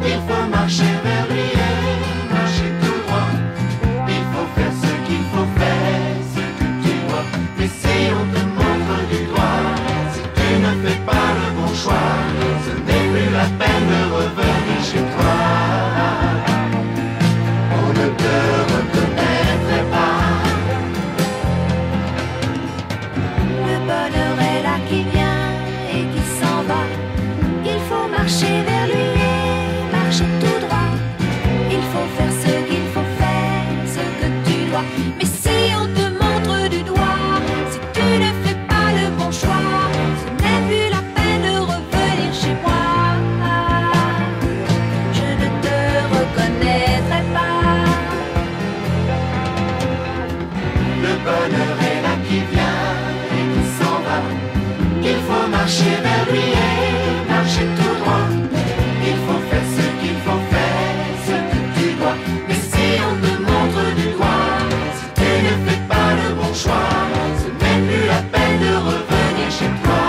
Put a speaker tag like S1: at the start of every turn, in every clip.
S1: Il faut marcher vers lui et marcher tout droit. Il faut faire ce qu'il faut faire, ce que tu dois. Mais si on te montre du doigt, si tu ne fais pas le bon choix, ce n'est plus la peine de revenir chez toi. On ne te reconnaîtrait pas.
S2: Le bonheur est là qui vient et qui s'en va. Il faut marcher vers lui et marcher tout droit. Il faut faire ce qu'il faut faire, ce que tu dois. Mais si on te montre du doigt, si tu ne fais pas le bon choix, ce n'est plus la peine de revenir chez moi. Je ne te reconnaîtrai pas.
S1: Le bonheur est là qui vient et qui s'en va. Il faut marcher vers lui et marcher tout droit. Il faut faire ce qu'il faut faire, ce que tu dois. Mais si on te montre du doigt, si tu ne fais pas le bon choix, ce n'est plus la peine de revenir chez toi.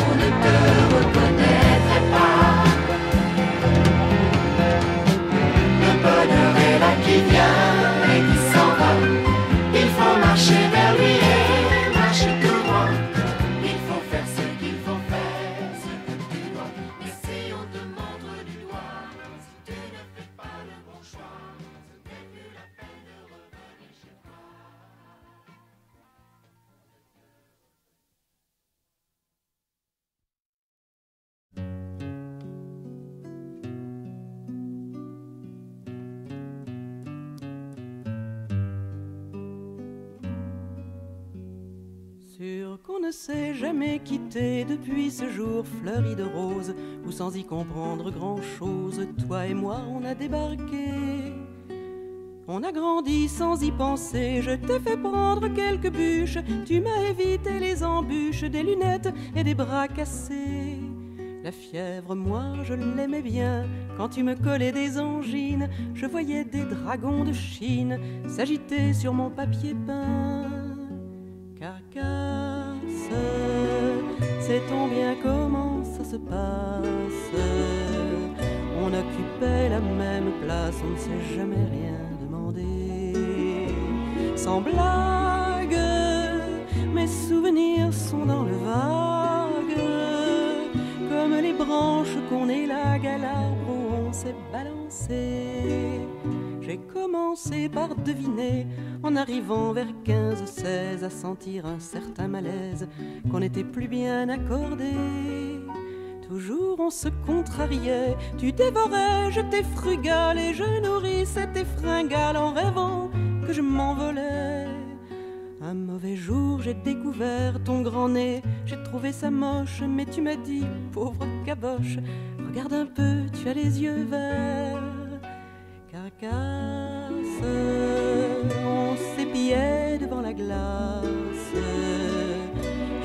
S1: On ne te reconnaîtrait pas. Le bonheur est là qui vient et qui s'en va. Il faut marcher vers lui et marcher tout droit. Il faut faire ce qu'il faut faire, ce que tu dois. Mais si on te montre du doigt, si tu ne fais pas le bon choix, ce n'est plus la peine de revenir chez toi.
S3: Sûr qu'on ne s'est jamais quitté depuis ce jour fleuri de roses, où sans y comprendre grand-chose, toi et moi on a débarqué. On a grandi sans y penser, je t'ai fait prendre quelques bûches, tu m'as évité les embûches, des lunettes et des bras cassés. La fièvre, moi, je l'aimais bien, quand tu me collais des angines, je voyais des dragons de Chine s'agiter sur mon papier peint. Carcasse, sait-on bien comment ça se passe? On occupait la même place, on ne s'est jamais rien demandé. Sans blague, mes souvenirs sont dans le vague, comme les branches qu'on élague à l'arbre où on s'est balancé. J'ai commencé par deviner, en arrivant vers 15-16, à sentir un certain malaise, qu'on n'était plus bien accordés. Toujours on se contrariait, tu dévorais, j'étais frugal, et je nourrissais tes fringales en rêvant que je m'envolais. Un mauvais jour, j'ai découvert ton grand nez, j'ai trouvé ça moche, mais tu m'as dit, pauvre caboche, regarde un peu, tu as les yeux verts. Carcasse, on s'épiait devant la glace.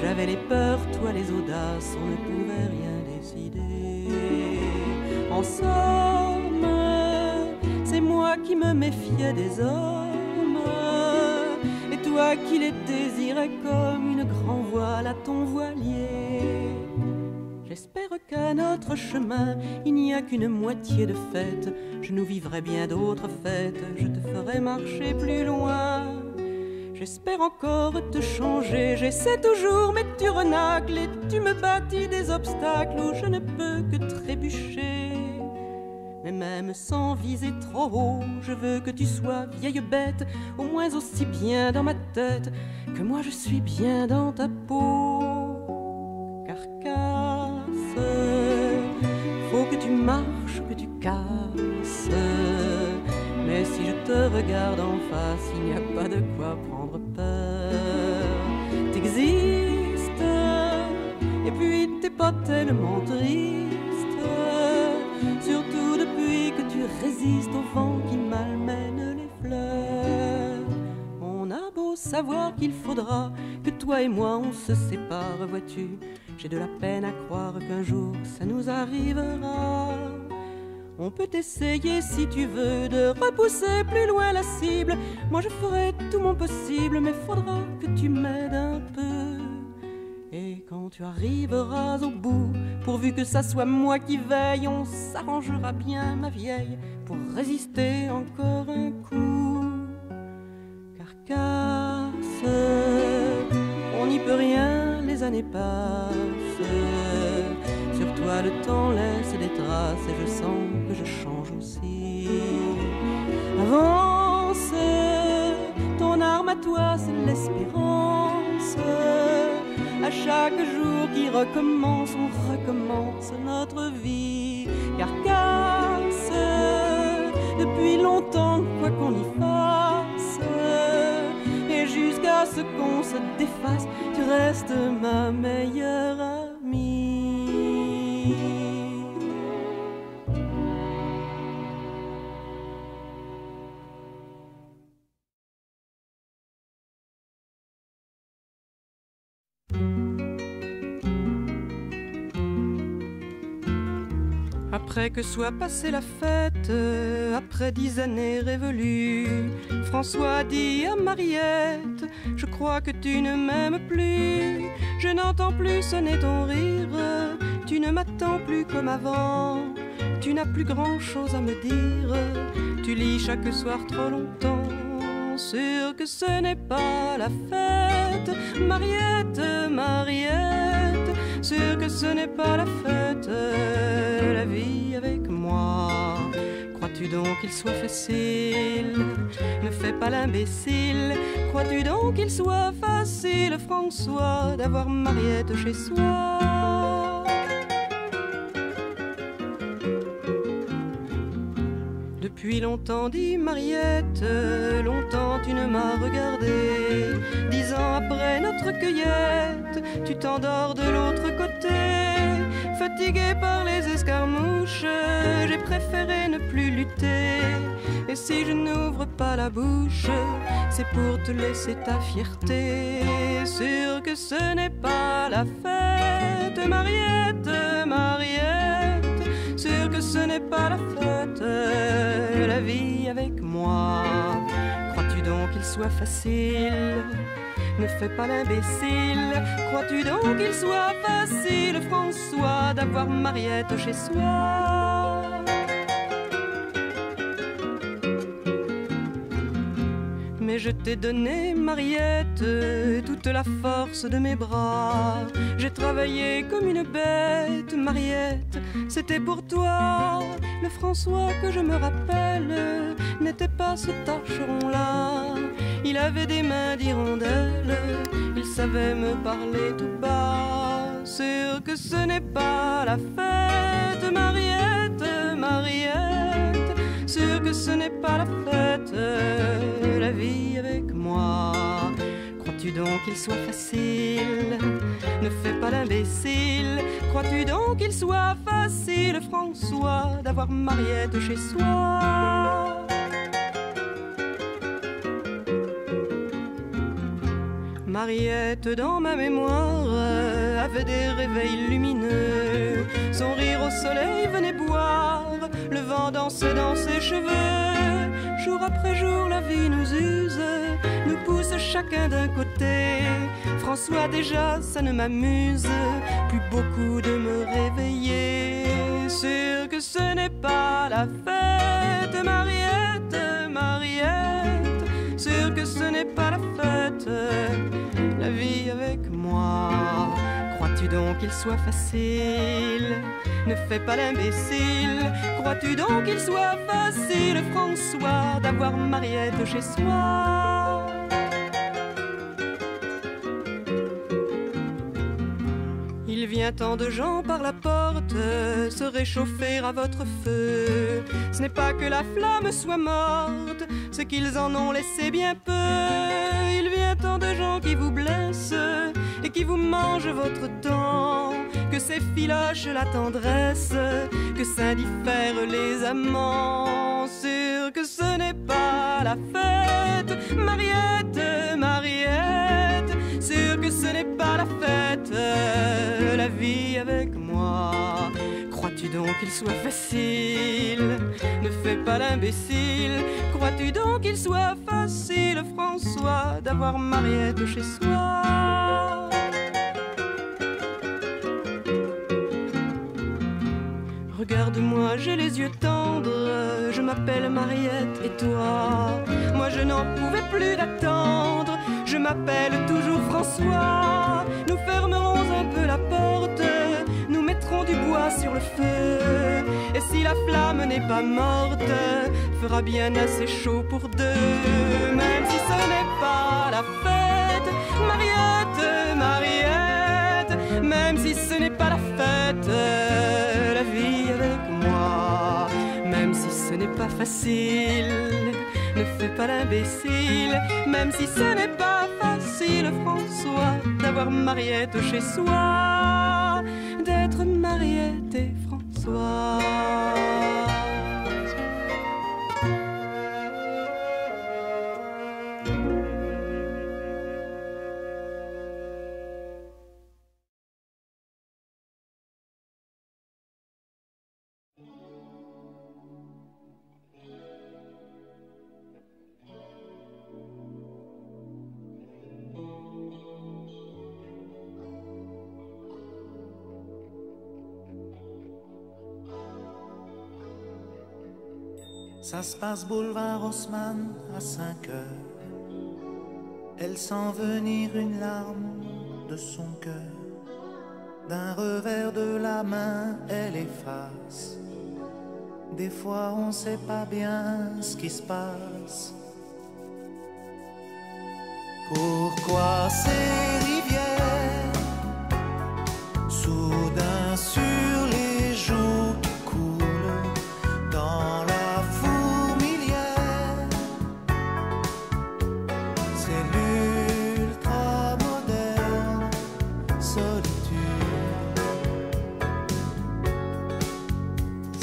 S3: J'avais les peurs, toi les audaces, on ne pouvait rien décider. En somme, c'est moi qui me méfiais des hommes, et toi qui les désirais comme une grand voile à ton voilier. J'espère qu'à notre chemin, il n'y a qu'une moitié de fête. Je nous vivrai bien d'autres fêtes, je te ferai marcher plus loin. J'espère encore te changer, j'essaie toujours mais tu renacles, et tu me bâtis des obstacles où je ne peux que trébucher. Mais même sans viser trop haut, je veux que tu sois vieille bête, au moins aussi bien dans ma tête que moi je suis bien dans ta peau. Carcasse, faut que tu marches, que tu casses. Mais si je te regarde en face, il n'y a pas de quoi prendre peur. T'existes, et puis t'es pas tellement triste, surtout depuis que tu résistes au vent qui malmène les fleurs. On a beau savoir qu'il faudra que toi et moi on se sépare, vois-tu, j'ai de la peine à croire qu'un jour ça nous arrivera. On peut essayer si tu veux de repousser plus loin la cible. Moi je ferai tout mon possible, mais faudra que tu m'aides un peu. Et Quand tu arriveras au bout, pourvu que ça soit moi qui veille, on s'arrangera bien, ma vieille, pour résister encore un coup. Carcasse, on n'y peut rien, les années passent. Sur toi le temps laisse des traces et je sens que je change aussi. Avance, ton arme à toi c'est l'espérance. À chaque jour qui recommence, on recommence notre vie. Carcasse, depuis longtemps, quoi qu'on y fasse, et jusqu'à ce qu'on se défasse, tu restes ma meilleure amie. Après que soit passée la fête, après 10 années révolues, François dit à Mariette, je crois que tu ne m'aimes plus. Je n'entends plus sonner ton rire, tu ne m'attends plus comme avant. Tu n'as plus grand chose à me dire, tu lis chaque soir trop longtemps. Sûr que ce n'est pas la fête, Mariette, Mariette. Sûr que ce n'est pas la fête, la vie avec moi. Crois-tu donc qu'il soit facile? Ne fais pas l'imbécile. Crois-tu donc qu'il soit facile, François, d'avoir Mariette chez soi? Depuis longtemps, dit Mariette, longtemps tu ne m'as regardé. 10 ans après notre cueillette, tu t'endors de l'autre côté. Fatigué par les escarmouches, j'ai préféré ne plus lutter. Et si je n'ouvre pas la bouche, c'est pour te laisser ta fierté. Sûr que ce n'est pas la fête, Mariette, Mariette. Sûr que ce n'est pas la fête, la vie avec moi. Crois-tu donc qu'il soit facile? Ne fais pas l'imbécile. Crois-tu donc qu'il soit facile, François, d'avoir Mariette chez soi? Mais je t'ai donné, Mariette, toute la force de mes bras. J'ai travaillé comme une bête, Mariette, c'était pour toi. Le François que je me rappelle n'était pas ce tâcheron-là. Il avait des mains d'hirondelle, il savait me parler tout bas. Sûr que ce n'est pas la fête, Mariette, Mariette. Sûr que ce n'est pas la fête, la vie avec moi. Crois-tu donc qu'il soit facile? Ne fais pas l'imbécile. Crois-tu donc qu'il soit facile, François, d'avoir Mariette chez soi? Mariette, dans ma mémoire, avait des réveils lumineux. Son rire au soleil venait boire, le vent dansait dans ses cheveux. Jour après jour, la vie nous use, nous pousse chacun d'un côté. François, déjà, ça ne m'amuse plus beaucoup de me réveiller. Sûr que ce n'est pas la fête, Mariette, Mariette. Sûr que ce n'est pas la fête, la vie avec moi. Crois-tu donc qu'il soit facile? Ne fais pas l'imbécile. Crois-tu donc qu'il soit facile, François, d'avoir Mariette chez soi? Il vient tant de gens par la porte se réchauffer à votre feu. Ce n'est pas que la flamme soit morte, c'est qu'ils en ont laissé bien peu. Il vient tant de gens qui vous blessent et qui vous mangent votre temps, que s'effiloche la tendresse, que s'indiffèrent les amants. Sûr que ce n'est pas la fête, Mariette, Mariette. Sûr que ce n'est pas la fête, la vie avec moi. Crois-tu donc qu'il soit facile? Ne fais pas l'imbécile. Crois-tu donc qu'il soit facile, François, d'avoir Mariette chez soi? Regarde-moi, j'ai les yeux tendres, je m'appelle Mariette et toi, moi je n'en pouvais plus d'attendre, je m'appelle toujours François. Nous fermerons un peu la porte, nous mettrons du bois sur le feu, et si la flamme n'est pas morte, fera bien assez chaud pour deux, même si ce n'est pas la fête, Mariette, Mariette, même si ce n'est pas la fête, la vie avec moi, même si ce n'est pas facile, ne fais pas l'imbécile, même si ce n'est pas facile, François, d'avoir Mariette chez soi, d'être Mariette et François.
S4: Ça se passe boulevard Haussmann à 5 heures. Elle sent venir une larme de son cœur. D'un revers de la main, elle efface. Des fois on sait pas bien ce qui se passe. Pourquoi ces rivières, soudain sur les joues qui coulent dans la fourmilière? C'est l'ultra-moderne solitude.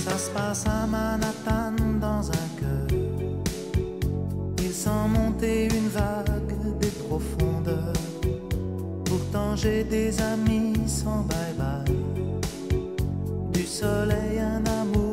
S4: Ça se passe à Manhattan dans un cœur. Il sent monter une vague des profondeurs. Pourtant j'ai des amis sans bye-bye. Du soleil un amour